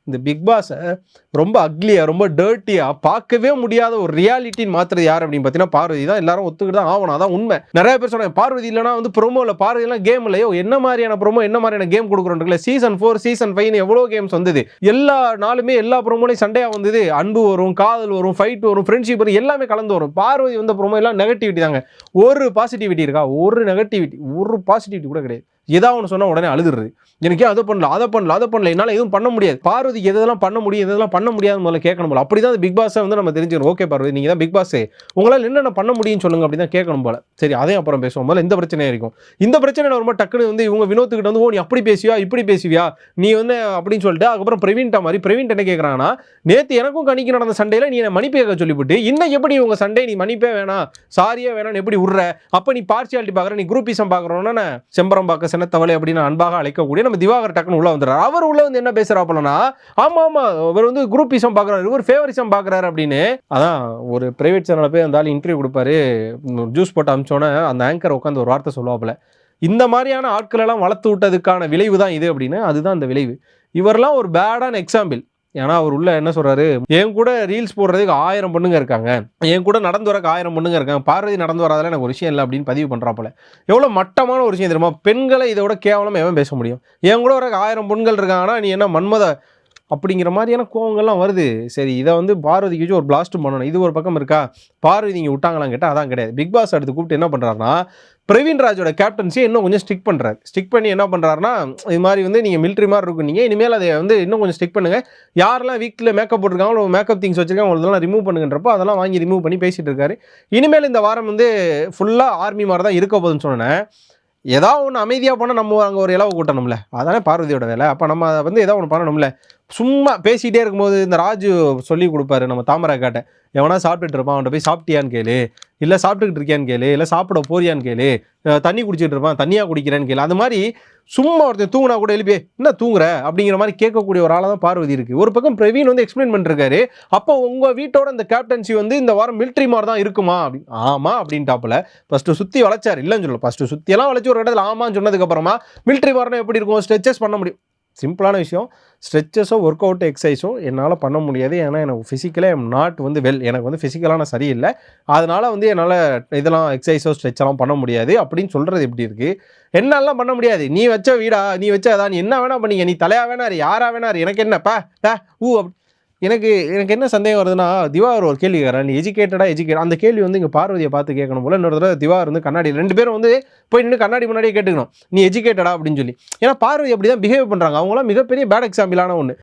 இந்த பிக் பாஸை ரொம்ப அக்லியா ரொம்ப டர்ட்டியா பார்க்கவே முடியாத ஒரு ரியாலிட்டின்னு மாத்துறது யார் அப்படின்னு பார்த்தீங்கன்னா பார்வதி தான். எல்லாரும் ஒத்துக்கிட்டு தான் ஆகணும், அதான் உண்மை. நிறைய பேர் சொன்னாங்க பார்வதி இல்லைனா வந்து ப்ரோமோ இல்லை, பார்வதி எல்லாம் கேம் இல்லையோ, என்ன மாதிரியான ப்ரோமோ என்ன மாதிரியான கேம் கொடுக்குறோம். சீசன் 4 சீசன் 5 எவ்வளோ கேம்ஸ் வந்தது, எல்லா நாளுமே எல்லா ப்ரோமோலையும் சண்டையா வந்தது. அன்பு வரும், காதல் வரும், ஃபைட் வரும், ஃப்ரெண்ட்ஷிப் வரும், எல்லாமே கலந்து வரும். பார்வதி வந்த ப்ரோமோ எல்லாம் நெகட்டிவிட்டி தாங்க. ஒரு பாசிட்டிவிட்டி இருக்கா? ஒரு நெகட்டிவிட்டி, ஒரு பாசிட்டிவிட்டி கூட கிடையாது. ஏதாவது ஒன்று சொன்னால் உடனே அழுதுறது, எனக்கு அதை பண்ணல அதை பண்ணல அதை பண்ணல, என்னால் எதுவும் பண்ண முடியாது. பார்வதிக்கு எதெல்லாம் பண்ண முடியும் எதெல்லாம் பண்ண முடியாது முதல்ல கேட்கணும் போல. அப்படி தான் பிக் பாஸை வந்து நம்ம தெரிஞ்சுக்கணும். ஓகே பார்வதி, நீங்கள் தான் பிக் பாஸே, உங்களால் என்னென்ன பண்ண முடியும்னு சொல்லுங்க அப்படி தான் கேட்கணும் போல. சரி, அதையும் அப்புறம் பேசுவோம். போல இந்த பிரச்சனையாக இருக்கும். இந்த பிரச்சனை ரொம்ப டக்குனு வந்து இவங்க வினோத்துக்கிட்ட வந்து, ஓ நீ அப்படி பேசுவியா இப்படி பேசுவியா நீ வந்து அப்படின்னு சொல்லிட்டு அதுக்கப்புறம் பிரவீன்ட்ட மாதிரி பிரவீன் என்ன கேட்குறாங்கன்னா, நேற்று எனக்கும் கணிக்கு நடந்த சண்டையில் நீ என்ன மன்னிப்பு கேட்க சொல்லிவிட்டு இன்னும் எப்படி உங்கள் சண்டை நீ மன்னிப்பே வேணாம் சாரியே வேணாம்னு எப்படி விட்ற? அப்போ நீ பார்சியாலிட்டி பார்க்குற, நீ குரூப்பிசம் பார்க்குறோன்னா செம்பரம் பார்க்க சென்னத்தவளை அப்படின்னு அன்பாக அழைக்கக்கூடிய நம்ம திவாகர் டக்குன்னு உள்ள வந்துடுறாரு. அவர் உள்ள வந்து என்ன பேசுறாப்பலனா, ஆமா ஆமா அவர் வந்து குரூப்பிசம் பார்க்குறாரு, இவர் ஃபேவரிசம் பார்க்குறாரு அப்படின்னு. அதான் ஒரு பிரைவேட் சேனலில் போய் அந்த ஆள் இன்டர்வியூ கொடுப்பாரு, ஜூஸ் போட்டு அமிச்சோன்னே அந்த ஆங்கர் உட்காந்து ஒரு வார்த்தை சொல்லுவாப்புல, இந்த மாதிரியான ஆட்கள் எல்லாம் வளர்த்து விட்டதுக்கான விளைவு தான் இது அப்படின்னு. அதுதான் அந்த விளைவு. இவரெல்லாம் ஒரு பேடான எக்ஸாம்பிள். ஏன்னா அவர் உள்ள என்ன சொல்றாரு, என் கூட ரீல்ஸ் போடுறதுக்கு 1000 பொண்ணுங்க இருக்காங்க, என் கூட நடந்து வரக்கு 1000 பொண்ணுங்க இருக்காங்க, பார்வதி நடந்து வராதால எனக்கு ஒரு விஷயம் இல்லை அப்படின்னு பதிவு பண்றாப்புல. எவ்வளவு மட்டமான ஒரு விஷயம் தெரியுமா? பெண்களை இதை விட கேவலமா எவன் பேச முடியும்? என் கூட வரக்கு 1000 பொண்கள் இருக்காங்கன்னா நீ என்ன மன்மத அப்படிங்கிற மாதிரியான கோவங்கள்லாம் வருது. சரி, இதை வந்து பார்வதிக்கு ஒரு பிளாஸ்ட் பண்ணணும். இது ஒரு பக்கம் இருக்கா? பார்வதி நீங்கள் விட்டாங்களான்னு கேட்டால் அதான் கிடையாது. பிக் பாஸ் அடுத்து கூப்பிட்டு என்ன பண்ணுறாருன்னா, பிரவீன் ராஜோட கேப்டன்சியை இன்னும் கொஞ்சம் ஸ்டிக் பண்ணுறாரு. ஸ்டிக் பண்ணி என்ன பண்ணுறாருன்னா, இது மாதிரி வந்து நீங்கள் மிலிட்ரி மாதிரி இருக்கும், நீங்கள் இனிமேல் அதை வந்து இன்னும் கொஞ்சம் ஸ்டிக் பண்ணுங்கள், யாரெல்லாம் வீட்டில் மேக்கப் போட்டிருக்காங்களோ மேக்கப் திங்ஸ் வச்சுருக்காங்க அவங்களெல்லாம் ரிமூவ் பண்ணுங்கன்றப்போ அதெல்லாம் வாங்கி ரிமூவ் பண்ணி பேசிகிட்டு இருக்காரு. இனிமேல் இந்த வாரம் வந்து ஃபுல்லாக ஆர்மி மாதிரி தான் இருக்க போகுதுன்னு சொன்னேன். ஏதாவது ஒன்று அமைதியாக போனால் நம்ம அங்கே ஒரு இலவு கூட்டணும்ல, அதானே பார்வதியோட வேலை. அப்போ நம்ம வந்து ஏதாவது ஒன்று பண்ணணும்ல. சும்மா பேசிகிட்டே இருக்கும்போது இந்த ராஜு சொல்லி கொடுப்பாரு நம்ம தாமரை காட்ட, எவனா சாப்பிட்டுட்டு இருப்பான் அவன்கிட்ட போய் சாப்பிட்டியான்னு கேளு, இல்லை சாப்பிட்டுக்கிட்டு இருக்கியான்னு கேளு, இல்லை சாப்பிட போறியான்னு கேளு, தண்ணி குடிச்சிட்டு இருப்பான் தண்ணியாக குடிக்கிறேன்னு கேளு. அந்த மாதிரி சும்மா ஒருத்தர் தூங்கினா கூட எழுப்பி என்ன தூங்குற அப்படிங்கிற மாதிரி கேட்கக்கூடிய ஒரு ஆளாக தான் பார்வதி இருக்குது. ஒரு பக்கம் பிரவீன் வந்து எக்ஸ்பிளைன் பண்ணிருக்காரு, அப்போ உங்கள் வீட்டோட இந்த கேப்டன்சி வந்து இந்த வாரம் மிலிட்ரி மாதிரி தான் இருக்குமா அப்படின்னு. ஆமாம் அப்படின்ட்டாப்புல ஃபஸ்ட்டு சுற்றி வளைச்சார், இல்லைன்னு சொல்லலாம். ஃபஸ்ட்டு சுற்றியெல்லாம் வளைச்சி ஒரு இடத்துல ஆமான்னு சொன்னதுக்கப்புறமா மிலிட்ரி மாதிரினா எப்படி இருக்கும், ஸ்ட்ரெச்சஸ் பண்ண முடியும். சிம்பிளான விஷயம், ஸ்ட்ரெச்சஸோ ஒர்க் அவுட் எக்ஸசைஸோ என்னால் பண்ண முடியாது. ஏன்னா எனக்கு ஃபிசிக்கலாக எம் நாட் வந்து வெல், எனக்கு வந்து ஃபிசிக்கலான சரியில்லை, அதனால் வந்து என்னால் இதெல்லாம் எக்ஸசைஸோ ஸ்ட்ரெச்செல்லாம் பண்ண முடியாது அப்படின்னு சொல்கிறது எப்படி இருக்குது? என்னெல்லாம் பண்ண முடியாது, நீ வச்ச வீடா, நீ வச்ச அதான், நீ என்ன வேணா பண்ணிக்க, நீ தலையாக வேணாரு யாரா வேணாரு, எனக்கு என்னப்பா அப்படி. எனக்கு என்ன சந்தேகம் வருதுன்னா, திவாகர் ஒரு கேள்வி கேட்குறேன், நீ எஜுகேட் அந்த கேள்வி வந்து இங்கே பார்வதியை பார்த்து கேட்கணும் போல. இன்னொரு தடவை திவாகர் வந்து கண்ணாடி 2 பேரும் வந்து போய் நின்று கண்ணாடி முன்னாடியே கேட்டுக்கணும், நீ எஜுகேட்டடா அப்படின்னு சொல்லி. ஏன்னா பார்வதி அப்படி தான் பிஹேவ் பண்ணுறாங்க. அவங்களாம் மிகப்பெரிய பேட் எக்ஸாம்பிளான ஒன்று.